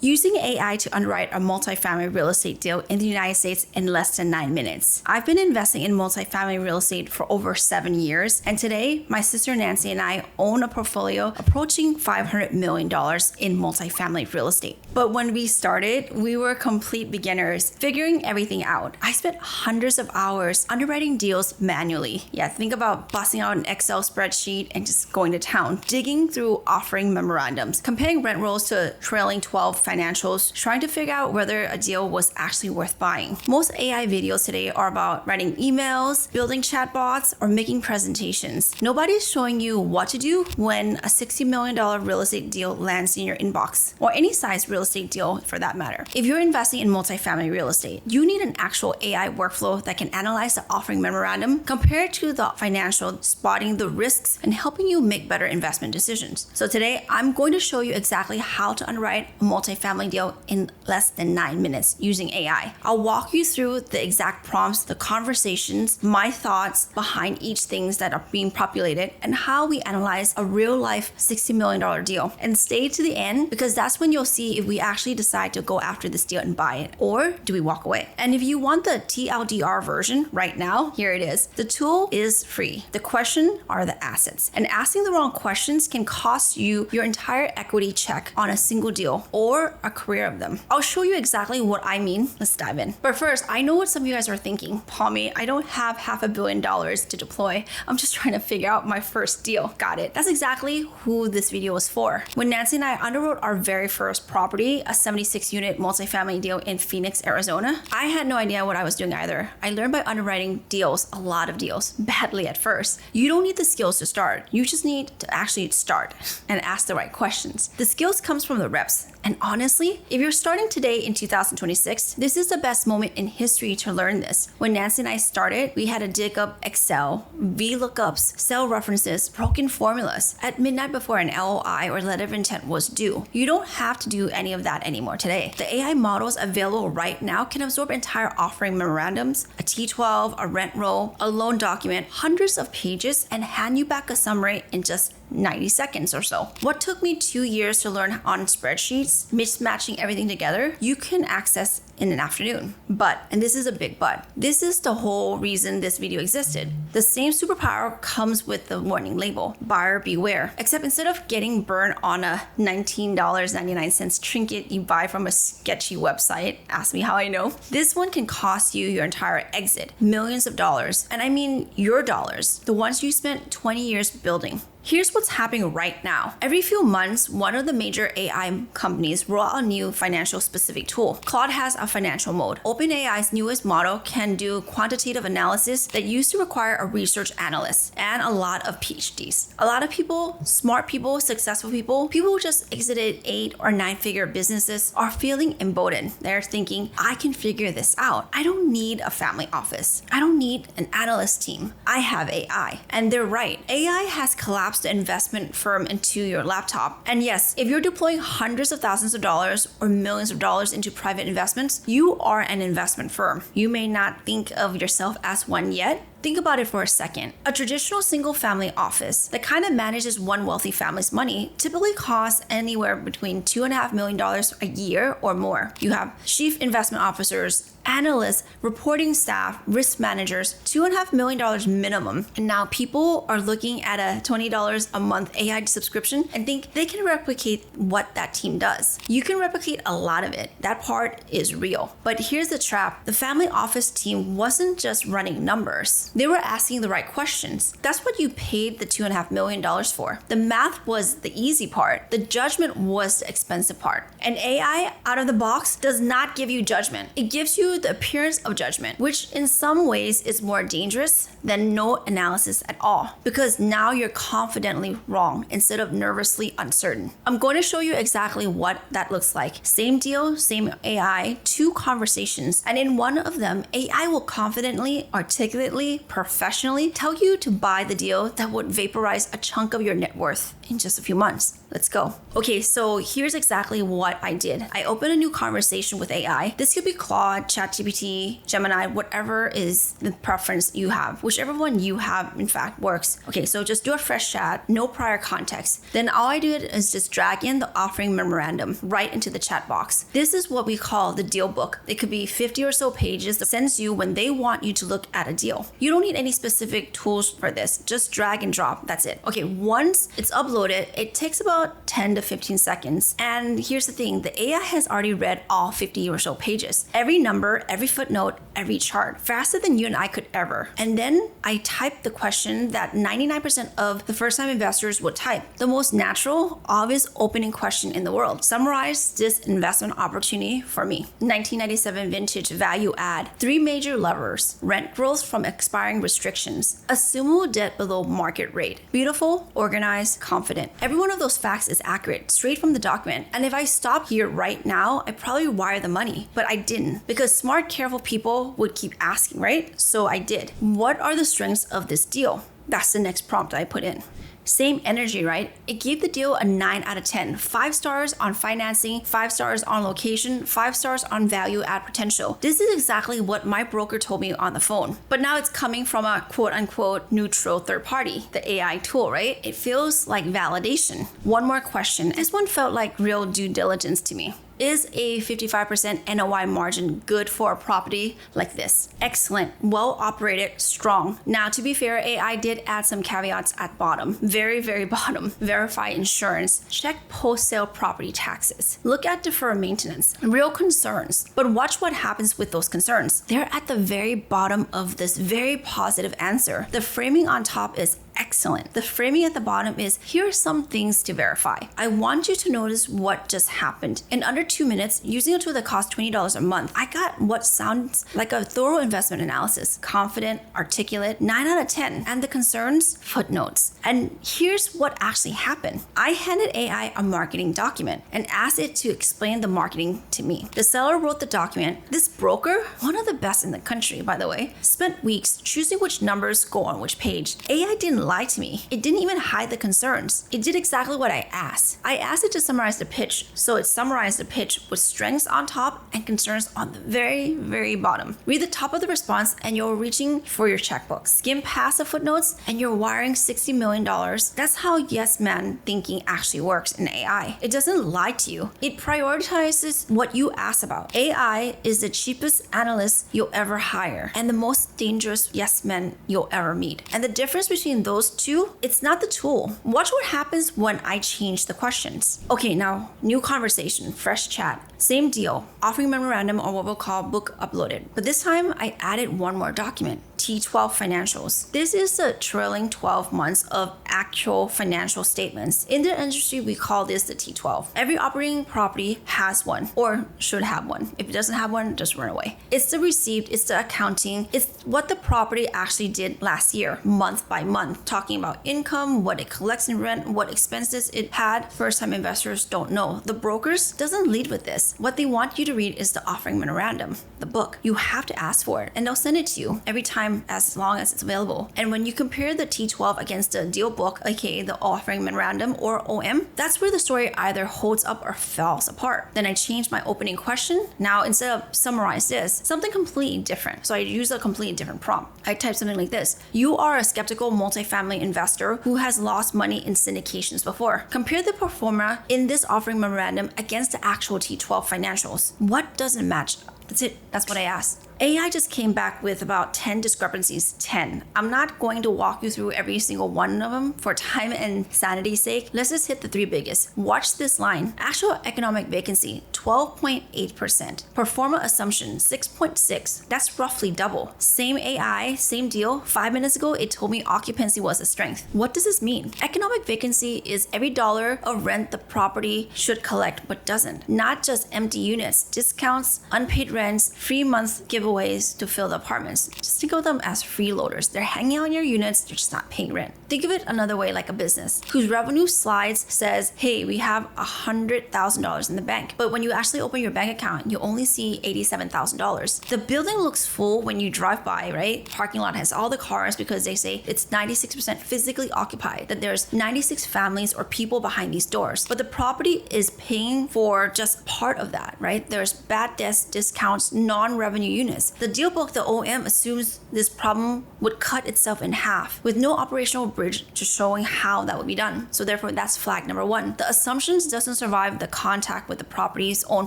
Using AI to underwrite a multifamily real estate deal in the United States in less than 9 minutes. I've been investing in multifamily real estate for over 7 years, and today my sister Nancy and I own a portfolio approaching $500 million in multifamily real estate. But when we started, we were complete beginners, figuring everything out. I spent hundreds of hours underwriting deals manually. Yeah, think about busting out an Excel spreadsheet and just going to town, digging through offering memorandums, comparing rent rolls to trailing 12 financials, trying to figure out whether a deal was actually worth buying. Most AI videos today are about writing emails, building chatbots, or making presentations. Nobody's showing you what to do when a $60 million real estate deal lands in your inbox, or any size real estate deal for that matter. If you're investing in multifamily real estate, you need an actual AI workflow that can analyze the offering memorandum compared to the financial, spotting the risks and helping you make better investment decisions. So today, I'm going to show you exactly how to underwrite a multifamily deal in less than 9 minutes using AI. I'll walk you through the exact prompts, the conversations, my thoughts behind each things that are being populated, and how we analyze a real life $60 million deal. And stay to the end because that's when you'll see if we actually decide to go after this deal and buy it, or do we walk away. And if you want the TLDR version right now, here it is. The tool is free. The question are the assets. And asking the wrong questions can cost you your entire equity check on a single deal or a career of them. I'll show you exactly what I mean. Let's dive in. But first, I know what some of you guys are thinking. Palmy, I don't have $500 million to deploy. I'm just trying to figure out my first deal. Got it. That's exactly who this video is for. When Nancy and I underwrote our very first property, a 76-unit multifamily deal in Phoenix, Arizona, I had no idea what I was doing either. I learned by underwriting deals, a lot of deals, badly at first. You don't need the skills to start. You just need to actually start and ask the right questions. The skills comes from the reps. And honestly, if you're starting today in 2026, this is the best moment in history to learn this. When Nancy and I started, we had to dig up Excel, VLOOKUPs, cell references, broken formulas at midnight before an LOI or letter of intent was due. You don't have to do any of that anymore today. The AI models available right now can absorb entire offering memorandums, a T12, a rent roll, a loan document, hundreds of pages, and hand you back a summary in just 90 seconds or so. What took me 2 years to learn on spreadsheets, mismatching everything together, you can access in an afternoon. But, and this is a big but, this is the whole reason this video existed. The same superpower comes with the warning label, buyer beware. Except instead of getting burned on a $19.99 trinket you buy from a sketchy website, ask me how I know, this one can cost you your entire exit, millions of dollars. And I mean your dollars, the ones you spent 20 years building. Here's what's happening right now. Every few months, one of the major AI companies roll out a new financial specific tool. Claude has a financial mode. OpenAI's newest model can do quantitative analysis that used to require a research analyst and a lot of PhDs. A lot of people, smart people, successful people who just exited 8 or 9-figure businesses are feeling emboldened. They're thinking, I can figure this out. I don't need a family office. I don't need an analyst team. I have AI. And they're right. AI has collapsed the investment firm into your laptop. And yes, if you're deploying hundreds of thousands of dollars or millions of dollars into private investments, you are an investment firm. You may not think of yourself as one yet. Think about it for a second. A traditional single-family office that kind of manages one wealthy family's money typically costs anywhere between $2.5 million a year or more. You have chief investment officers, analysts, reporting staff, risk managers, $2.5 million minimum. And now people are looking at a $20 a month AI subscription and think they can replicate what that team does. You can replicate a lot of it. That part is real. But here's the trap. The family office team wasn't just running numbers. They were asking the right questions. That's what you paid the $2.5 million for. The math was the easy part. The judgment was the expensive part. And AI out of the box does not give you judgment. It gives you the appearance of judgment, which in some ways is more dangerous than no analysis at all, because now you're confidently wrong instead of nervously uncertain. I'm going to show you exactly what that looks like. Same deal, same AI, 2 conversations. And in one of them, AI will confidently, articulately professionally tell you to buy the deal that would vaporize a chunk of your net worth in just a few months. Let's go. Okay, so here's exactly what I did. I opened a new conversation with AI. This could be Claude, ChatGPT, Gemini, whatever is the preference you have. Whichever one you have, in fact, works. Okay, so just do a fresh chat, no prior context. Then all I did is just drag in the offering memorandum right into the chat box. This is what we call the deal book. It could be 50 or so pages that sends you when they want you to look at a deal. You don't need any specific tools for this. Just drag and drop. That's it. Okay, once it's uploaded, it takes about 10 to 15 seconds. And here's the thing, the AI has already read all 50 or so pages. Every number, every footnote, every chart, faster than you and I could ever. And then I typed the question that 99% of the first-time investors would type. The most natural, obvious opening question in the world. Summarize this investment opportunity for me. 1997 vintage value add. 3 major levers. Rent growth from expiring restrictions. Assumable debt below market rate. Beautiful, organized, confident. Every one of those facts is accurate, straight from the document. And if I stop here right now, I probably wire the money, but I didn't because smart, careful people would keep asking, right? So I did. What are the strengths of this deal? That's the next prompt I put in. Same energy, right? It gave the deal a 9 out of 10. 5 stars on financing, 5 stars on location, 5 stars on value add potential. This is exactly what my broker told me on the phone. But now it's coming from a quote unquote neutral third party, the AI tool, right? It feels like validation. One more question. This one felt like real due diligence to me. Is a 55% NOI margin good for a property like this? Excellent, well operated, strong. Now, to be fair, AI did add some caveats at bottom, very, very bottom. Verify insurance, check post-sale property taxes, look at deferred maintenance, real concerns. But watch what happens with those concerns. They're at the very bottom of this very positive answer. The framing on top is excellent. The framing at the bottom is, here are some things to verify. I want you to notice what just happened. In under 2 minutes, using a tool that costs $20 a month, I got what sounds like a thorough investment analysis. Confident, articulate, 9 out of 10. And the concerns, footnotes. And here's what actually happened. I handed AI a marketing document and asked it to explain the marketing to me. The seller wrote the document. This broker, one of the best in the country, by the way, spent weeks choosing which numbers go on which page. AI didn't lie to me. It didn't even hide the concerns. It did exactly what I asked. I asked it to summarize the pitch, so it summarized the pitch with strengths on top and concerns on the very, very bottom. Read the top of the response and you're reaching for your checkbook. Skim past the footnotes and you're wiring $60 million. That's how yes man thinking actually works in AI. It doesn't lie to you. It prioritizes what you ask about. AI is the cheapest analyst you'll ever hire and the most dangerous yes man you'll ever meet. And the difference between those two, it's not the tool. Watch what happens when I change the questions. Okay, now new conversation, fresh chat. Same deal, offering memorandum or what we'll call book uploaded. But this time I added one more document. T12 financials. This is the trailing 12 months of actual financial statements. In the industry, we call this the T12. Every operating property has one or should have one. If it doesn't have one, just run away. It's the receipt, it's the accounting, it's what the property actually did last year, month by month, talking about income, what it collects in rent, what expenses it had. First-time investors don't know. The brokers doesn't lead with this. What they want you to read is the offering memorandum, the book. You have to ask for it and they'll send it to you every time as long as it's available. And when you compare the T12 against the deal book, aka the offering memorandum or OM, that's where the story either holds up or falls apart. Then I changed my opening question. Now instead of summarize this, something completely different. So I use a completely different prompt. I typed something like this. You are a skeptical multifamily investor who has lost money in syndications before. Compare the pro forma in this offering memorandum against the actual T12 financials. What doesn't match? That's it. That's what I asked. AI just came back with about 10 discrepancies, 10. I'm not going to walk you through every single one of them for time and sanity's sake. Let's just hit the 3 biggest. Watch this line. Actual economic vacancy, 12.8%. Pro forma assumption, 6.6. That's roughly double. Same AI, same deal. 5 minutes ago, it told me occupancy was a strength. What does this mean? Economic vacancy is every dollar of rent the property should collect but doesn't. Not just empty units, discounts, unpaid rent, rents, free month giveaways to fill the apartments. Just think of them as freeloaders. They're hanging out in your units, they're just not paying rent. Think of it another way, like a business whose revenue slides says, hey, we have $100,000 in the bank. But when you actually open your bank account, you only see $87,000. The building looks full when you drive by, right? Parking lot has all the cars because they say it's 96% physically occupied, that there's 96 families or people behind these doors. But the property is paying for just part of that, right? There's bad debts, discounts, non-revenue units. The deal book, the OM, assumes this problem would cut itself in half with no operational bridge to showing how that would be done. So therefore, that's flag number one. The assumptions doesn't survive the contact with the property's own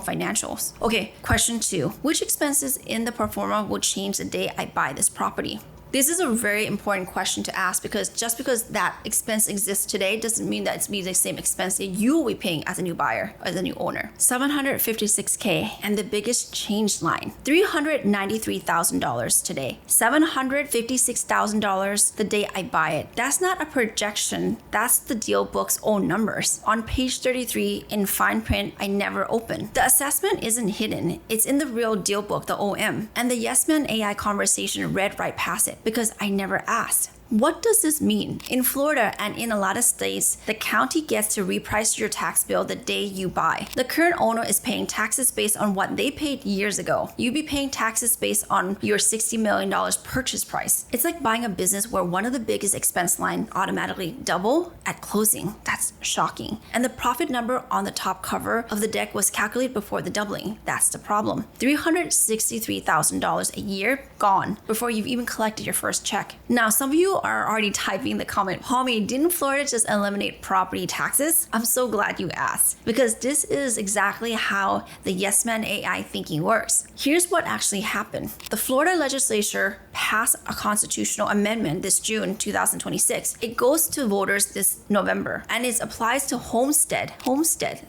financials. Okay, question 2. Which expenses in the pro forma would change the day I buy this property? This is a very important question to ask because just because that expense exists today doesn't mean that it's be the same expense that you will be paying as a new buyer, as a new owner. $756K and the biggest change line. $393,000 today. $756,000 the day I buy it. That's not a projection. That's the deal book's own numbers. On page 33 in fine print, I never open. The assessment isn't hidden. It's in the real deal book, the OM. And the Yes Man AI conversation read right past it because I never asked. What does this mean? In Florida and in a lot of states, the county gets to reprice your tax bill the day you buy. The current owner is paying taxes based on what they paid years ago. You'd be paying taxes based on your $60 million purchase price. It's like buying a business where one of the biggest expense line automatically double at closing. That's shocking. And the profit number on the top cover of the deck was calculated before the doubling. That's the problem. $363,000 a year gone before you've even collected your first check. Now, some of you are already typing the comment, Palmy, didn't Florida just eliminate property taxes? I'm so glad you asked because this is exactly how the Yes Man AI thinking works. Here's what actually happened. The Florida legislature passed a constitutional amendment this June 2026. It goes to voters this November and it applies to homestead,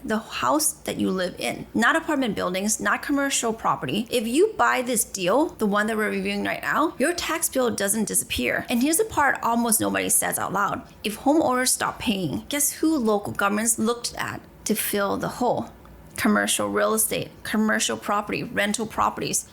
the house that you live in, not apartment buildings, not commercial property. If you buy this deal, the one that we're reviewing right now, your tax bill doesn't disappear. And here's the part almost nobody says out loud. If homeowners stop paying, guess who local governments looked at to fill the hole? Commercial real estate, commercial property, rental properties.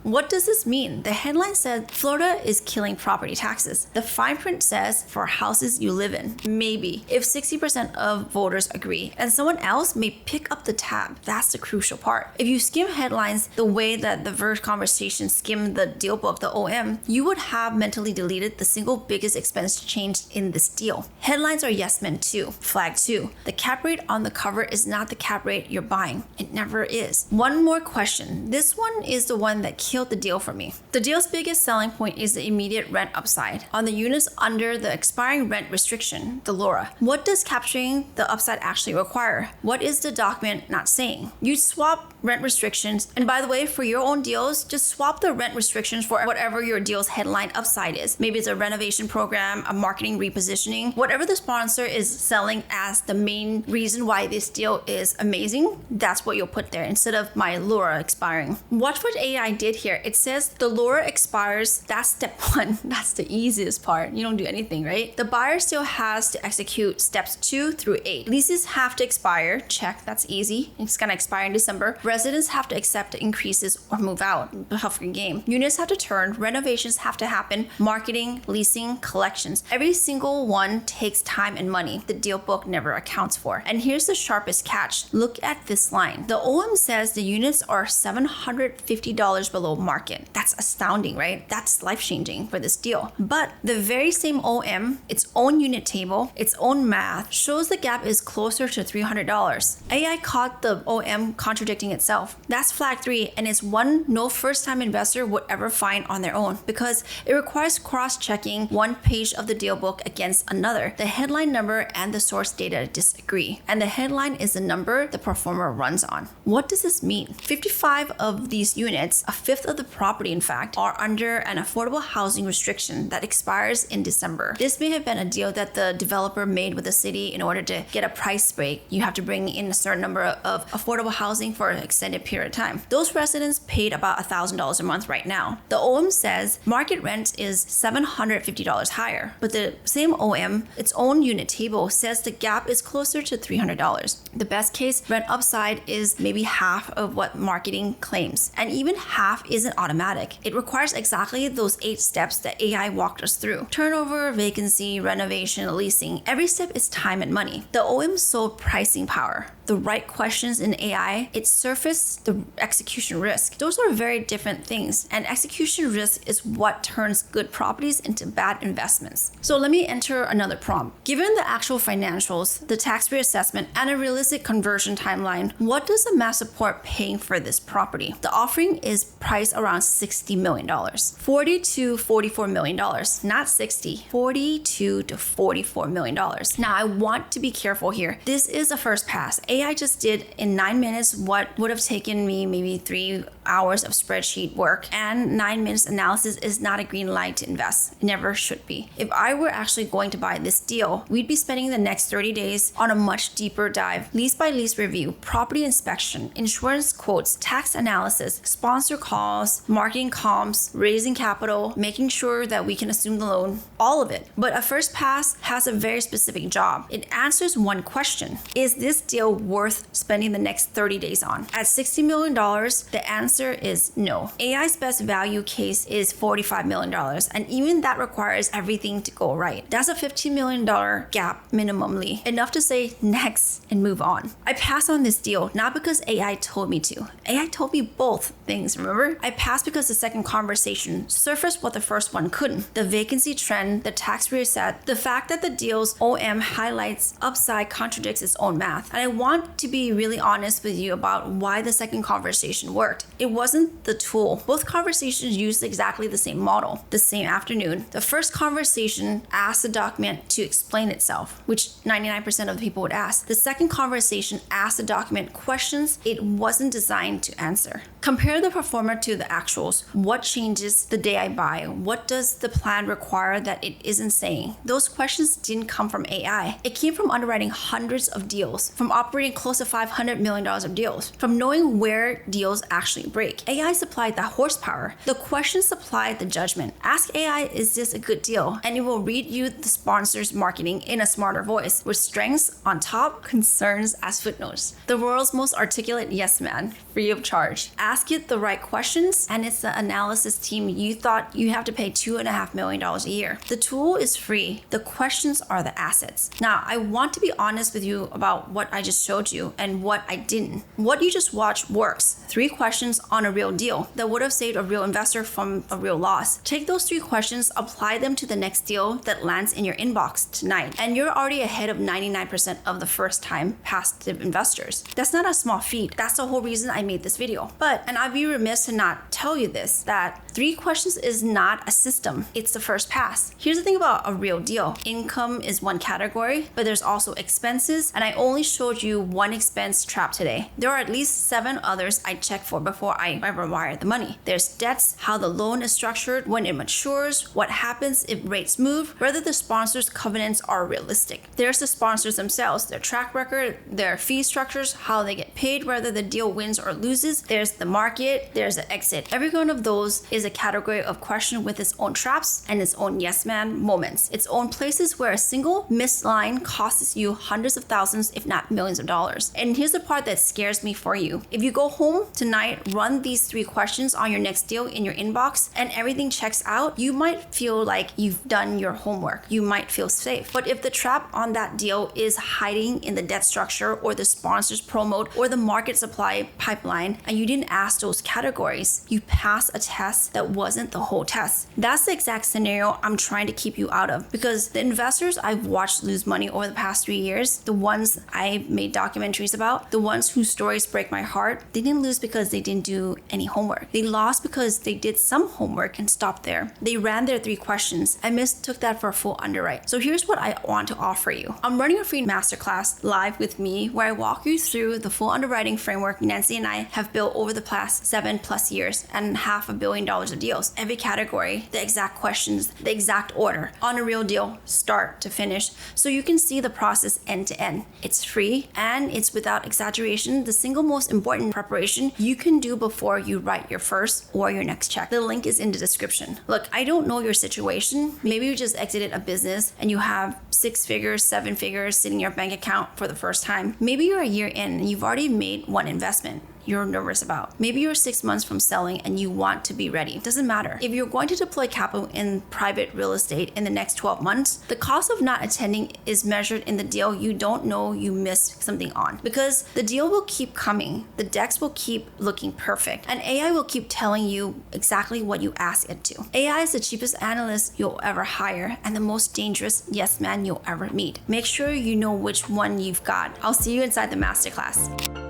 What does this mean? The headline said Florida is killing property taxes. The fine print says for houses you live in. Maybe if 60% of voters agree and someone else may pick up the tab. That's the crucial part. If you skim headlines the way that the Verge conversation skimmed the deal book, the OM, you would have mentally deleted the single biggest expense change in this deal. Headlines are yes men too. Flag 2. The cap rate on the cover is not the cap rate you're buying. It never is. One more question. This one is the one that killed the deal for me. The deal's biggest selling point is the immediate rent upside on the units under the expiring rent restriction, the LORA. What does capturing the upside actually require? What is the document not saying? You swap rent restrictions, and by the way, for your own deals, just swap the rent restrictions for whatever your deal's headline upside is. Maybe it's a renovation program, a marketing repositioning, whatever the sponsor is selling as the main reason why this deal is amazing. That's what you'll put there instead of my LORA expiring. Watch what AI did here. It says the LORA expires. That's step 1. That's the easiest part. You don't do anything, right? The buyer still has to execute steps 2 through 8. Leases have to expire. Check. That's easy. It's gonna expire in December. Residents have to accept increases or move out. Tough game. Units have to turn. Renovations have to happen. Marketing, leasing, collections. Every single one takes time and money. The deal book never accounts for. And here's the sharpest catch. Look at this line. The OM says the units are $750 below market. That's astounding, right? That's life-changing for this deal. But the very same OM, its own unit table, its own math, shows the gap is closer to $300. AI caught the OM contradicting itself. That's flag 3, and it's one no first-time investor would ever find on their own because it requires cross-checking one page of the deal book against another. The headline number and the source data disagree, and the headline is the number the performer runs on. What does this mean? 55 of these units, a fifth of the property in fact, are under an affordable housing restriction that expires in December. This may have been a deal that the developer made with the city in order to get a price break. You have to bring in a certain number of affordable housing for an extended period of time. Those residents paid about $1,000 a month right now. The OM says market rent is $750 higher, but the same OM, its own unit table, says the gap is closer to $300. The best case rent upside upside is maybe half of what marketing claims. And even half isn't automatic. It requires exactly those 8 steps that AI walked us through. Turnover, vacancy, renovation, leasing. Every step is time and money. The OM sold pricing power. The right questions in AI, it surfaced the execution risk. Those are very different things. And execution risk is what turns good properties into bad investments. So let me enter another prompt. Given the actual financials, the tax reassessment, and a realistic conversion timeline, what does the mass support paying for this property? The offering is priced around $60 million. $40 to $44 million, not 60. $42 to $44 million. Now, I want to be careful here. This is a first pass. AI just did in 9 minutes what would have taken me maybe 3 hours of spreadsheet work, and 9 minutes analysis is not a green light to invest. It never should be. If I were actually going to buy this deal, we'd be spending the next 30 days on a much deeper dive, lease by lease review, property inspection, insurance quotes, tax analysis, sponsor calls, marketing comms, raising capital, making sure that we can assume the loan, all of it. But a first pass has a very specific job. It answers one question. Is this deal worth spending the next 30 days on? At $60 million, the answer is no. AI's best value case is $45 million, and even that requires everything to go right. That's a $15 million gap minimally, enough to say next and move on. I passed on this deal not because AI told me to. AI told me both things, remember? I passed because the second conversation surfaced what the first one couldn't. The vacancy trend, the tax reset, the fact that the deal's OM highlights upside contradicts its own math. And I want to be really honest with you about why the second conversation worked. It wasn't the tool. Both conversations used exactly the same model, the same afternoon. The first conversation asked the document to explain itself, which 99% of the people would ask. The second conversation asked the document questions it wasn't designed to answer. Compare the performer to the actuals. What changes the day I buy? What does the plan require that it isn't saying? Those questions didn't come from AI. It came from underwriting hundreds of deals, from operating close to $500 million of deals, from knowing where deals actually break. AI supplied the horsepower. The questions supplied the judgment. Ask AI, is this a good deal? And it will read you the sponsor's marketing in a smarter voice, with strengths on top, concerns as footnotes. The world's most articulate yes man, free of charge. Ask it the right questions, and it's the analysis team you thought you have to pay $2.5 million a year. The tool is free. The questions are the assets. Now, I want to be honest with you about what I just showed you and what I didn't. What you just watched works. 3 questions on a real deal that would have saved a real investor from a real loss. Take those 3 questions, apply them to the next deal that lands in your inbox tonight, and you're already ahead of 99% of the first-time passive investors. That's not a small feat. That's the whole reason I made this video. And I'd be remiss to not tell you this, that 3 questions is not a system. It's the first pass. Here's the thing about a real deal. Income is one category, but there's also expenses, and I only showed you one expense trap today. There are at least 7 others I check for before I ever wire the money. There's debts, how the loan is structured, when it matures, what happens if rates move, whether the sponsor's covenants are realistic. There's the sponsors themselves, their track record, their fee structures, how they get paid, whether the deal wins or loses. There's the market, there's the exit. Every one of those is a category of question with its own traps and its own yes man moments, its own places where a single missed line costs you hundreds of thousands, if not millions of dollars. And here's the part that scares me for you. If you go home tonight, run these 3 questions on your next deal in your inbox, and everything checks out, you might feel like you've done your homework. You might feel safe. But if the trap on that deal is hiding in the debt structure or the sponsor's promote or the market supply pipeline, and you didn't ask those categories, you pass a test that wasn't the whole test. That's the exact scenario I'm trying to keep you out of, because the investors I've watched lose money over the past 3 years, the ones I made documentaries about, the ones whose stories break my heart, they didn't lose because they didn't do any homework. They lost because they did some homework and stopped there. They ran their 3 questions and mistook that for a full underwrite. So here's what I want to offer you. I'm running a free masterclass live with me where I walk you through the full underwriting framework Nancy and I have built over the past 7+ years and $500 million of deals. Every category, the exact questions, the exact order on a real deal, start to finish, so you can see the process end to end. It's free, and it's without exaggeration the single most important preparation you can do before you write your first or your next check. The link is in the description. Look, I don't know your situation. Maybe you just exited a business and you have 6 figures, 7 figures sitting in your bank account for the first time. Maybe you're a year in and you've already made one investment you're nervous about. Maybe you're 6 months from selling and you want to be ready. Doesn't matter. If you're going to deploy capital in private real estate in the next 12 months, the cost of not attending is measured in the deal you don't know you missed something on. Because the deal will keep coming, the decks will keep looking perfect, and AI will keep telling you exactly what you ask it to. AI is the cheapest analyst you'll ever hire and the most dangerous yes man you'll ever meet. Make sure you know which one you've got. I'll see you inside the masterclass.